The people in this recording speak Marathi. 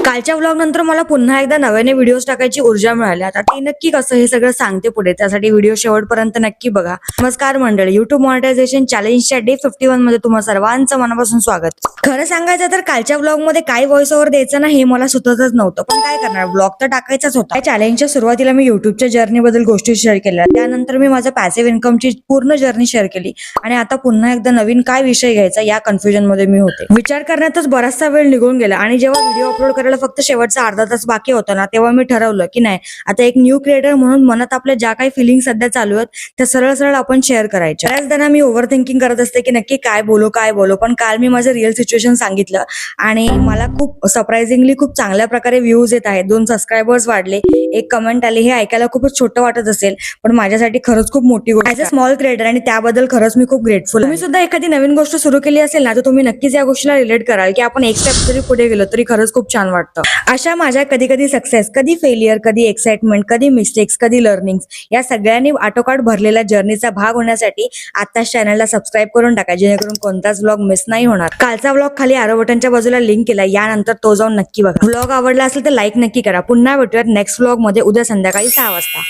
कालच्या व्लॉग नंतर मला पुन्हा एकदा नव्याने व्हिडिओज टाकायची ऊर्जा मिळाली. आता ते नक्की कसं हे सगळं सांगते पुढे, त्यासाठी व्हिडिओ शेवटपर्यंत नक्की बघा. नमस्कार मंडळी, युट्यूब मॉनिटायझेशन चॅलेंजच्या डे 51 मध्ये तुम्हा सर्वांचं मनापासून स्वागत. खरं सांगायचं तर कालच्या व्लॉग मध्ये काय व्हॉइस ओव्हर द्यायचं ना हे मला सुचतच नव्हतं, पण काय करणार, व्लॉग तर टाकायचाच होता. या चॅलेंजच्या सुरुवातीला मी युट्यूबच्या जर्नी बद्दल गोष्टी शेअर केल्या, त्यानंतर मी माझ्या पॅसिव्ह इन्कमची पूर्ण जर्नी शेअर केली आणि आता पुन्हा एकदा नवीन काय विषय घ्यायचा या कन्फ्युजन मध्ये मी होते. विचार करण्यातच बराचसा वेळ निघून गेला आणि जेव्हा व्हिडिओ अपलोड करायला फक्त शेवटचा अर्धा तास बाकी होता ना, तेव्हा मी ठरवलं की नाही, आता एक न्यू क्रिएटर म्हणून मनात आपल्या ज्या काही फिलिंग सध्या चालू आहेत त्या सरळ सरळ आपण शेअर करायच्या. बऱ्याच जणांना मी ओव्हर थिंकिंग करत असते की नक्की काय बोलू, पण काल मी माझं रिअल सिच्युएशन सांगितलं आणि मला खूप सरप्राइझिंगली खूप चांगल्या प्रकारे व्ह्यूज येत आहेत, 2 सबस्क्रायबर्स वाढले, एक कमेंट आली. हे ऐकायला खूपच छोटं वाटत असेल, पण माझ्यासाठी खरंच खूप मोठी गोष्ट ॲज अ स्मॉल क्रिएटर, आणि त्याबद्दल खरंच मी खूप ग्रेटफुल. तुम्ही सुद्धा एखादी नवीन गोष्ट सुरू केली असेल ना, तर तुम्ही नक्कीच या गोष्टीला रिलेट कराल की आपण एक स्टेप जरी पुढे गेलो तरी खरंच खूप छान वाटतं. अशा माझ्या कधी कधी सक्सेस, कधी फेलियर, कधी एक्साइटमेंट, कधी मिस्टेक्स, कधी लर्निंग्स, या सगळ्यांनी आटोकाट भरलेल्या जर्नीचा भाग होण्यासाठी आत्ताच चॅनलला सबस्क्राईब करून टाका, जेणेकरून कोणताच व्लॉग मिस नाही होणार. कालचा व्लॉग खाली आरो बटनच्या बाजूला लिंक केला, यानंतर तो जाऊन नक्की बघा. व्लॉग आवडला असेल तर लाईक नक्की करा. पुन्हा भेटूयात नेक्स्ट व्लॉग मध्ये उद्या संध्याकाळी 6 वाजता.